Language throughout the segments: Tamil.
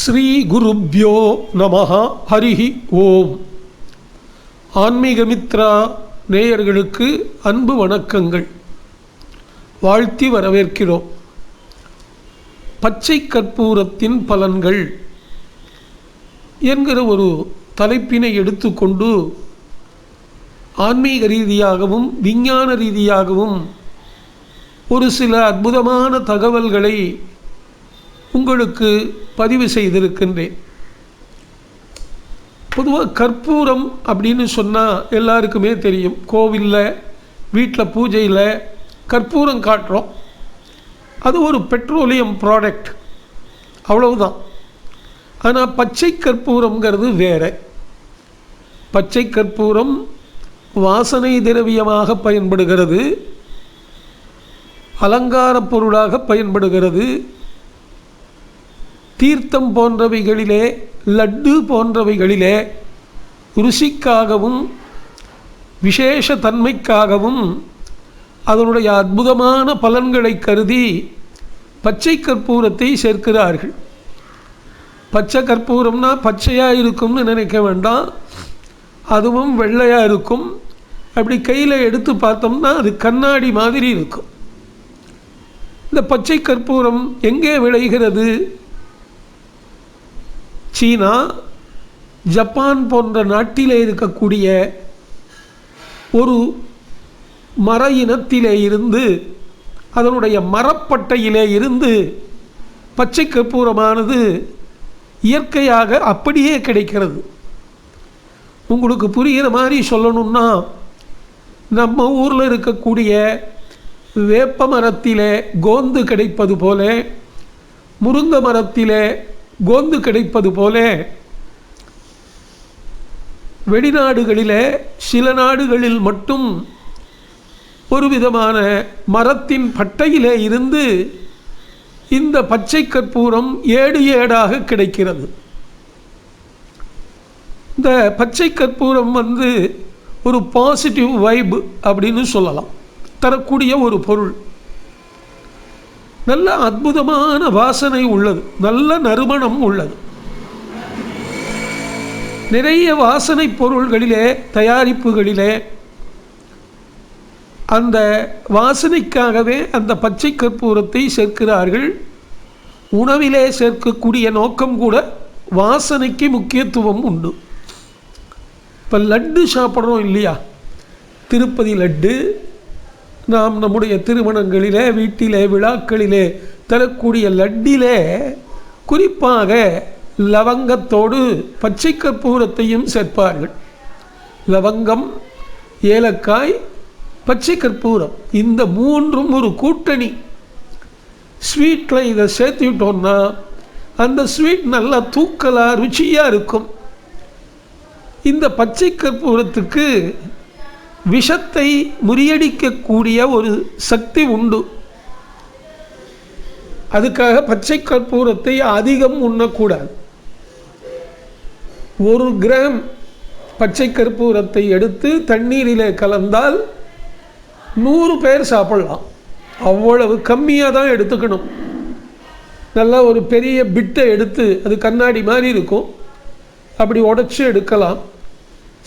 ஸ்ரீ குருப்யோ நமஹ ஹரிஹி ஓம். ஆன்மீகமித்ரா நேயர்களுக்கு அன்பு வணக்கங்கள். வாழ்த்தி வரவேற்கிறோம். பச்சை கற்பூரத்தின் பலன்கள் என்கிற ஒரு தலைப்பினை எடுத்துக்கொண்டு ஆன்மீக ரீதியாகவும் விஞ்ஞான ரீதியாகவும் ஒரு சில அற்புதமான தகவல்களை உங்களுக்கு பதிவு செய்திருக்கின்றேன். பொதுவாக கற்பூரம் அப்படின்னு சொன்னால் எல்லாருக்குமே தெரியும். கோவிலில் வீட்டில் பூஜையில் கற்பூரம் காட்டுறோம். அது ஒரு பெட்ரோலியம் ப்ராடக்ட், அவ்வளவுதான். ஆனால் பச்சை கற்பூரங்கிறது வேறு. பச்சை கற்பூரம் வாசனை திரவியமாக பயன்படுகிறது, அலங்கார பொருளாக பயன்படுகிறது. தீர்த்தம் போன்றவைகளிலே, லட்டு போன்றவைகளிலே ருசிக்காகவும் விசேஷ தன்மைக்காகவும் அதனுடைய அற்புதமான பலன்களை கருதி பச்சை கற்பூரத்தை சேர்க்கிறார்கள். பச்சை கற்பூரம்னா பச்சையாக இருக்கும்னு நினைக்க வேண்டாம், அதுவும் வெள்ளையாக இருக்கும். அப்படி கையில் எடுத்து பார்த்தோம்னா அது கண்ணாடி மாதிரி இருக்கும். இந்த பச்சை கற்பூரம் எங்கே விளைகிறது? சீனா, ஜப்பான் போன்ற நாட்டிலே இருக்கக்கூடிய ஒரு மர இனத்திலே இருந்து, அதனுடைய மரப்பட்டையிலே இருந்து பச்சை கற்பூரமானது இயற்கையாக அப்படியே கிடைக்கிறது. உங்களுக்கு புரிகிற மாதிரி சொல்லணும்னா, நம்ம ஊரில் இருக்கக்கூடிய வேப்ப மரத்திலே கோந்து கிடைப்பது போல, முருங்கை மரத்திலே கோந்து கிடைப்பது போல, வெளிநாடுகளிலே சில நாடுகளில் மட்டும் ஒரு விதமான மரத்தின் பட்டையிலே இருந்து இந்த பச்சை கற்பூரம் ஏடு ஏடாக கிடைக்கிறது. இந்த பச்சை கற்பூரம் ஒரு பாசிட்டிவ் வைப் அப்படின்னு சொல்லலாம், தரக்கூடிய ஒரு பொருள். நல்ல அற்புதமான வாசனை உள்ளது, நல்ல நறுமணம் உள்ளது. நிறைய வாசனை பொருள்களிலே, தயாரிப்புகளிலே அந்த வாசனைக்காகவே அந்த பச்சை கற்பூரத்தை சேர்க்கிறார்கள். உணவிலே சேர்க்கக்கூடிய நோக்கம் கூட வாசனைக்கு முக்கியத்துவம் உண்டு. இப்போ லட்டு சாப்பிட்றோம் இல்லையா? திருப்பதி லட்டு நாம் நம்முடைய திருமணங்களிலே, வீட்டிலே, விழாக்களிலே தரக்கூடிய லட்டிலே குறிப்பாக லவங்கத்தோடு பச்சை கற்பூரத்தையும் சேர்ப்பார்கள். லவங்கம், ஏலக்காய், பச்சை கற்பூரம், இந்த மூன்றும் ஒரு கூட்டணி. ஸ்வீட்டில் இதை சேர்த்துக்கிட்டோன்னா அந்த ஸ்வீட் நல்லா தூக்கலாக ருச்சியாக இருக்கும். இந்த பச்சை கற்பூரத்துக்கு விஷத்தை முறியடிக்கக்கூடிய ஒரு சக்தி உண்டு. அதுக்காக பச்சை கற்பூரத்தை அதிகம் உண்ணக்கூடாது. 1 கிராம் பச்சை கற்பூரத்தை எடுத்து தண்ணீரிலே கலந்தால் 100 பேர் சாப்பிடலாம். அவ்வளவு கம்மியாக தான் எடுத்துக்கணும். நல்லா ஒரு பெரிய பிட்டை எடுத்து, அது கண்ணாடி மாதிரி இருக்கும், அப்படி உடச்சி எடுக்கலாம்.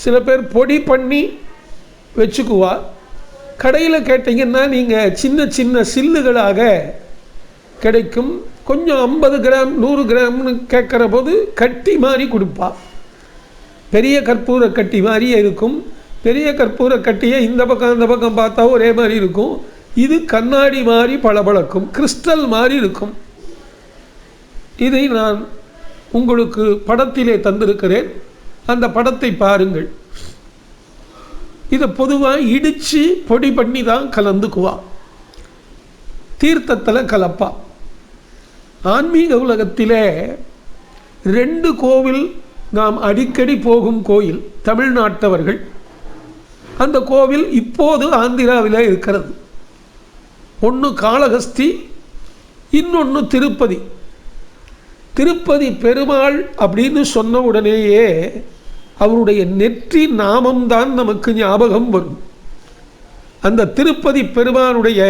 சில பேர் பொடி பண்ணி வச்சுக்குவா. கடையில் கேட்டிங்கன்னா நீங்கள் சின்ன சின்ன சில்லுகளாக கிடைக்கும். கொஞ்சம் 50 கிராம் 100 கிராம்னு கேட்குற போது கட்டி மாதிரி கொடுப்பா. பெரிய கற்பூர கட்டி மாதிரியே இருக்கும். பெரிய கற்பூர கட்டியை இந்த பக்கம் அந்த பக்கம் பார்த்தா ஒரே மாதிரி இருக்கும். இது கண்ணாடி மாதிரி பளபளக்கும், கிறிஸ்டல் மாதிரி இருக்கும். இதை நான் உங்களுக்கு படத்திலே தந்திருக்கிறேன், அந்த படத்தை பாருங்கள். இதை பொதுவாக இடித்து பொடி பண்ணி தான் கலந்துக்குவா, தீர்த்தத்தில் கலப்பா. ஆன்மீக உலகத்திலே 2 கோவில் நாம் அடிக்கடி போகும் கோயில், தமிழ்நாட்டவர்கள். அந்த கோவில் இப்போது ஆந்திராவில் இருக்கிறது. ஒன்று காளஹஸ்தி, இன்னொன்று திருப்பதி. திருப்பதி பெருமாள் அப்படின்னு சொன்ன உடனேயே அவருடைய நெற்றி நாமம்தான் நமக்கு ஞாபகம் வரும். அந்த திருப்பதி பெருமானுடைய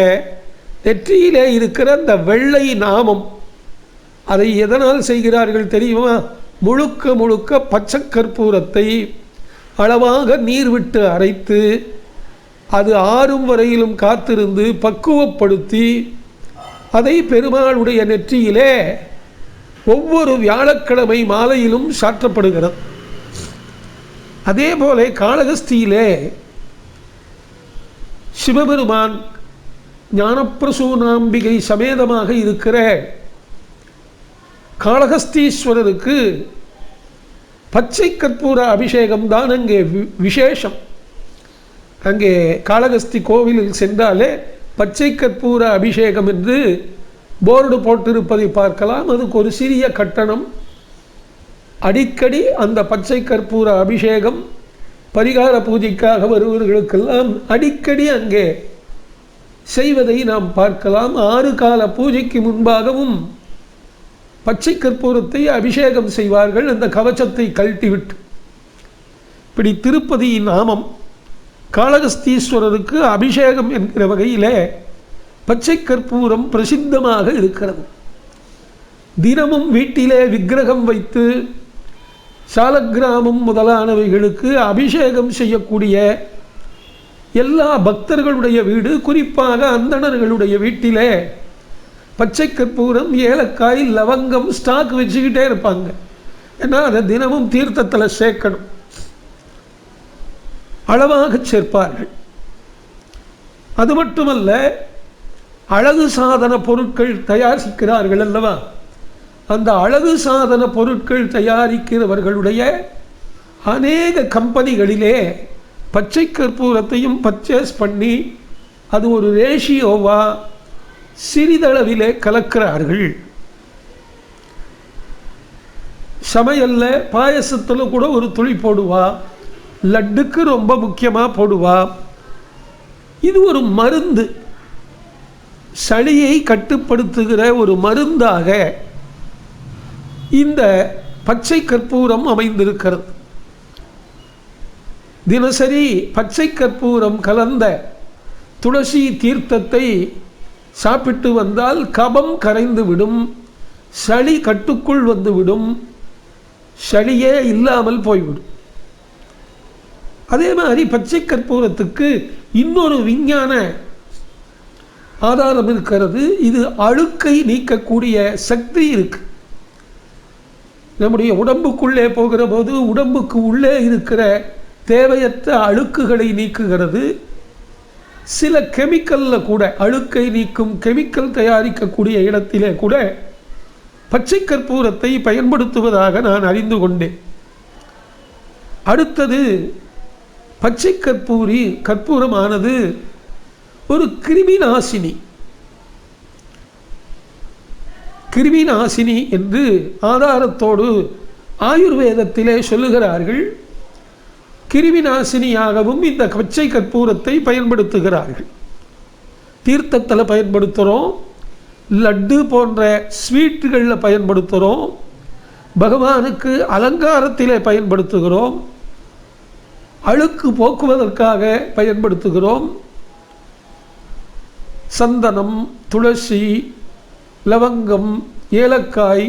நெற்றியிலே இருக்கிற அந்த வெள்ளை நாமம் அதை எதனால் செய்கிறார்கள் தெரியுமா? முழுக்க முழுக்க பச்சை கற்பூரத்தை அளவாக நீர் விட்டு அரைத்து அது ஆறும் வரையிலும் காத்திருந்து பக்குவப்படுத்தி அதை பெருமாளுடைய நெற்றியிலே ஒவ்வொரு வியாழக்கிழமை மாலையிலும் சாற்றப்படுகிறது. அதே போல காளகஸ்தியிலே சிவபெருமான் ஞானப்பிரசூனாம்பிகை சமேதமாக இருக்கிற காளகஸ்தீஸ்வரருக்கு பச்சை கற்பூர அபிஷேகம் தான் அங்கே விசேஷம். அங்கே காளகஸ்தி கோவிலில் சென்றாலே பச்சை கற்பூர அபிஷேகம் என்று போர்டு போட்டிருப்பதை பார்க்கலாம். அதுக்கு ஒரு சிறிய கட்டணம். அடிக்கடி அந்த பச்சை கற்பூர அபிஷேகம் பரிகார பூஜைக்காக வருவர்களுக்கெல்லாம் அடிக்கடி அங்கே செய்வதை நாம் பார்க்கலாம். 6 கால பூஜைக்கு முன்பாகவும் பச்சை கற்பூரத்தை அபிஷேகம் செய்வார்கள், அந்த கவச்சத்தை கழட்டிவிட்டு. இப்படி திருப்பதியின் நாமம் காளகஸ்தீஸ்வரருக்கு அபிஷேகம் என்கிற வகையிலே பச்சை கற்பூரம் பிரசித்தமாக இருக்கிறது. தினமும் வீட்டிலே விக்கிரகம் வைத்து சாலக்கிராமம் முதலானவைகளுக்கு அபிஷேகம் செய்யக்கூடிய எல்லா பக்தர்களுடைய வீடு, குறிப்பாக அந்தணர்களுடைய வீட்டிலே பச்சை கற்பூரம், ஏலக்காய், லவங்கம் ஸ்டாக் வச்சுக்கிட்டே இருப்பாங்க. ஏன்னா அதை தினமும் தீர்த்தத்தில் சேர்க்கணும், அளவாக சேர்ப்பார்கள். அது மட்டுமல்ல, அழகு சாதன பொருட்கள் தயாரிக்கிறார்கள் அல்லவா? அந்த அழகு சாதன பொருட்கள் தயாரிக்கிறவர்களுடைய அநேக கம்பெனிகளிலே பச்சை கற்பூரத்தையும் பர்ச்சேஸ் பண்ணி அது ஒரு ரேஷியோவா சிறிதளவிலே கலக்கிறார்கள். சமையல்ல பாயசத்தில் கூட ஒரு துளி போடுவா, லட்டுக்கு ரொம்ப முக்கியமாக போடுவா. இது ஒரு மருந்து, சளியை கட்டுப்படுத்துகிற ஒரு மருந்தாக இந்த பச்சை கற்பூரம் அமைந்திருக்கிறது. தினசரி பச்சை கற்பூரம் கலந்த துளசி தீர்த்தத்தை சாப்பிட்டு வந்தால் கபம் கரைந்து விடும், சளி கட்டுக்குள் வந்துவிடும், சளியே இல்லாமல் போய்விடும். அதே மாதிரி பச்சை கற்பூரத்துக்கு இன்னொரு விஞ்ஞான ஆதாரம் இருக்கிறது. இது அழுக்கை நீக்கக்கூடிய சக்தி இருக்கு. நம்முடைய உடம்புக்குள்ளே போகிற போது உடம்புக்கு உள்ளே இருக்கிற தேவையற்ற அழுக்குகளை நீக்குகிறது. சில கெமிக்கலில் கூட அழுக்கை நீக்கும் கெமிக்கல் தயாரிக்கக்கூடிய இடத்திலே கூட பச்சை கற்பூரத்தை பயன்படுத்துவதாக நான் அறிந்து கொண்டேன். அடுத்தது, பச்சை கற்பூரமானது ஒரு கிருமி நாசினி என்று ஆதாரத்தோடு ஆயுர்வேதத்திலே சொல்லுகிறார்கள். கிருமி நாசினியாகவும் இந்த பச்சை கற்பூரத்தை பயன்படுத்துகிறார்கள். தீர்த்தத்தில் பயன்படுத்துகிறோம், லட்டு போன்ற ஸ்வீட்டுகளில் பயன்படுத்துகிறோம், பகவானுக்கு அலங்காரத்திலே பயன்படுத்துகிறோம், அழுக்கு போக்குவதற்காக பயன்படுத்துகிறோம். சந்தனம், துளசி, லவங்கம், ஏலக்காய்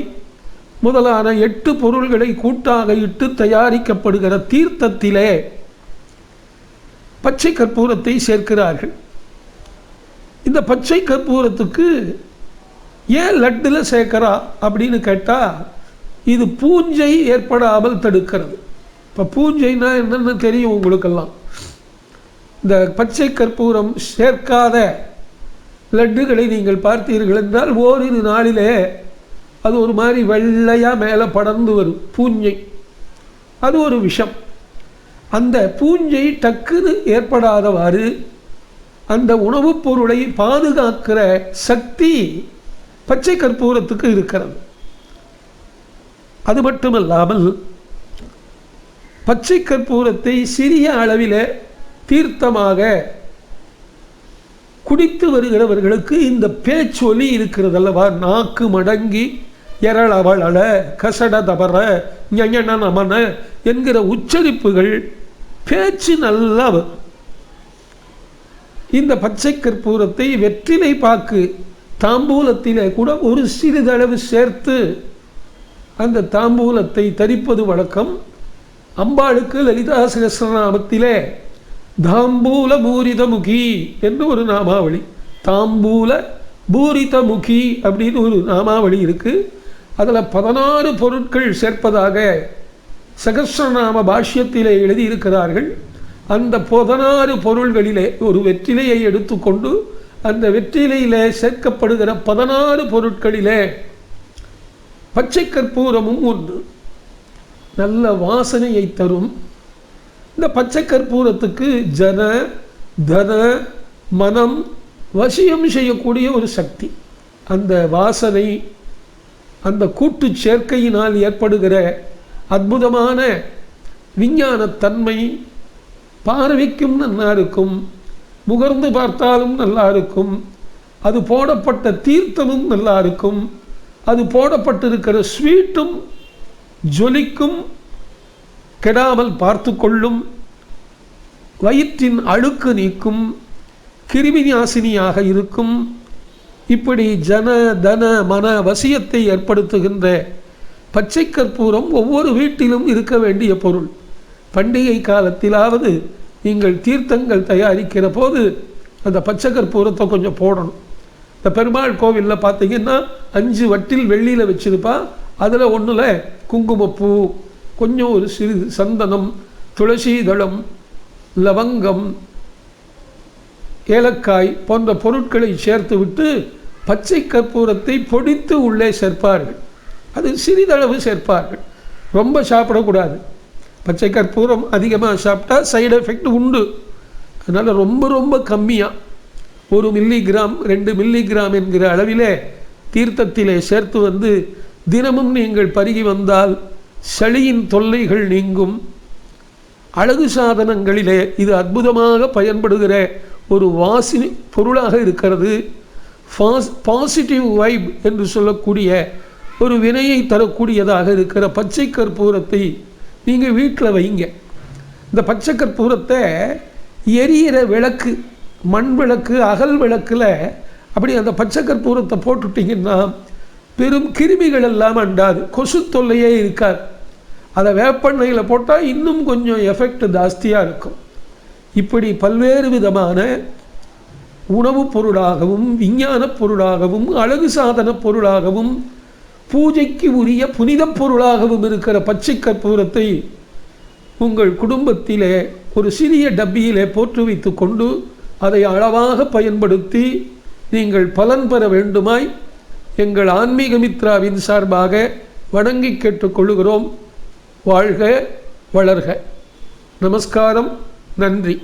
முதலான 8 பொருள்களை கூட்டாக இட்டு தயாரிக்கப்படுகிற தீர்த்தத்திலே பச்சை கற்பூரத்தை சேர்க்கிறார்கள். இந்த பச்சை கற்பூரத்துக்கு ஏன் லட்டில் சேர்க்கிறா அப்படின்னு கேட்டால், இது பூஞ்சை ஏற்படாமல் தடுக்கிறது. இப்போ பூஞ்சைனா என்னென்னு தெரியும் உங்களுக்கெல்லாம். இந்த பச்சை கற்பூரம் சேர்க்காத லட்டுகளை நீங்கள் பார்த்தீர்கள் என்றால் ஓரிரு நாளிலே அது ஒரு மாதிரி வெள்ளையாக மேலே படர்ந்து வரும் பூஞ்சை. அது ஒரு விஷம். அந்த பூஞ்சை டக்குன்னு ஏற்படாதவாறு அந்த உணவுப் பொருளை பாதுகாக்கிற சக்தி பச்சை கற்பூரத்துக்கு இருக்கிறது. அது மட்டுமல்லாமல் பச்சை கற்பூரத்தை சிறிய அளவில் தீர்த்தமாக குடித்து வருகிறவர்களுக்கு இந்த பேச்சொலி இருக்கிறது அல்லவா, நாக்கு மடங்கி எரளவள கசட தபர ஞன நமன என்கிற உச்சரிப்புகள், பேச்சு நல்லா வரும். இந்த பச்சை கற்பூரத்தை வெற்றிலை பாக்கு தாம்பூலத்திலே கூட ஒரு சிறிதளவு சேர்த்து அந்த தாம்பூலத்தை தரிப்பது வழக்கம். அம்பாளுக்கு லலிதா சகஸ்ரநாமத்திலே தாம்பூல பூரிதமுகி என்று ஒரு நாமாவளி, தாம்பூல பூரிதமுகி அப்படின்னு ஒரு நாமாவளி இருக்குது. அதில் 16 பொருட்கள் சேர்ப்பதாக சகஸ்ரநாம பாஷ்யத்திலே எழுதியிருக்கிறார்கள். அந்த 16 பொருள்களிலே ஒரு வெற்றிலையை எடுத்துக்கொண்டு அந்த வெற்றிலையிலே சேர்க்கப்படுகிற 16 பொருட்களிலே பச்சை கற்பூரமும் ஒன்று. நல்ல வாசனையை தரும். இந்த பச்சை கற்பூரத்துக்கு ஜன தன மனம் வசியம் செய்யக்கூடிய ஒரு சக்தி. அந்த வாசனை, அந்த கூட்டு சேர்க்கையினால் ஏற்படுகிற அற்புதமான விஞ்ஞானத்தன்மை பார்வைக்கும் நல்லா இருக்கும், முகர்ந்து பார்த்தாலும் நல்லா இருக்கும். அது போடப்பட்ட தீர்த்தமும் நல்லா இருக்கும். அது போடப்பட்டிருக்கிற ஸ்வீட்டும் ஜொலிக்கும், கெடாமல் பார்த்து கொள்ளும், வயிற்றின் அழுக்கு நீக்கும், கிருமி நாசினியாக இருக்கும். இப்படி ஜன தன மன வசியத்தை ஏற்படுத்துகின்ற பச்சை கற்பூரம் ஒவ்வொரு வீட்டிலும் இருக்க வேண்டிய பொருள். பண்டிகை காலத்திலாவது நீங்கள் தீர்த்தங்கள் தயாரிக்கிற போது அந்த பச்சை கற்பூரத்தை கொஞ்சம் போடணும். இந்த பெருமாள் கோவிலில் பார்த்தீங்கன்னா 5 வட்டில் வெள்ளியில் வச்சுருப்பா. அதில் ஒன்றில் குங்குமப்பூ, கொஞ்சம் ஒரு சிறிது சந்தனம், துளசி தளம், லவங்கம், ஏலக்காய் போன்ற பொருட்களை சேர்த்து விட்டு பச்சை கற்பூரத்தை பொடித்து உள்ளே சேர்ப்பார்கள். அது சிறிதளவு சேர்ப்பார்கள், ரொம்ப சாப்பிடக்கூடாது. பச்சை கற்பூரம் அதிகமாக சாப்பிட்டா சைடு எஃபெக்ட் உண்டு. அதனால் ரொம்ப ரொம்ப கம்மியாக 1 மில்லிகிராம் 2 மில்லிகிராம் என்கிற அளவிலே தீர்த்தத்திலே சேர்த்து வந்து தினமும் நீங்கள் பருகி வந்தால் சளியின் தொல்லைகள் நீங்கும். அழகு சாதனங்களிலே இது அற்புதமாக பயன்படுகிற ஒரு வாசினி பொருளாக இருக்கிறது. பாசிட்டிவ் வைப் என்று சொல்லக்கூடிய ஒரு வினையை தரக்கூடியதாக இருக்கிற பச்சை கற்பூரத்தை நீங்கள் வீட்டில் வைங்க. இந்த பச்சை கற்பூரத்தை எரியிற விளக்கு, மண் விளக்கு, அகல் விளக்கில் அப்படி அந்த பச்சை கற்பூரத்தை போட்டுட்டிங்கன்னா பெரும் கிருமிகள் எல்லாம் அண்டாது, கொசு தொல்லையே இருக்காது. அதை வேப்பெண்ணெயில் போட்டால் இன்னும் கொஞ்சம் எஃபெக்ட் ஜாஸ்தியாக இருக்கும். இப்படி பல்வேறு விதமான உணவுப் பொருளாகவும் விஞ்ஞான பொருளாகவும் அழகு சாதன பொருளாகவும் பூஜைக்கு உரிய புனித பொருளாகவும் இருக்கிற பச்சை கற்பூரத்தை உங்கள் குடும்பத்திலே ஒரு சிறிய டப்பியிலே போட்டு வைத்து கொண்டு அதை அளவாக பயன்படுத்தி நீங்கள் பலன் பெற வேண்டுமாய் எங்கள் ஆன்மீக மித்ராவின் சார்பாக வணங்கி கேட்டுக்கொள்கிறோம். வாழ்க வளர்க. நமஸ்காரம். நன்றி.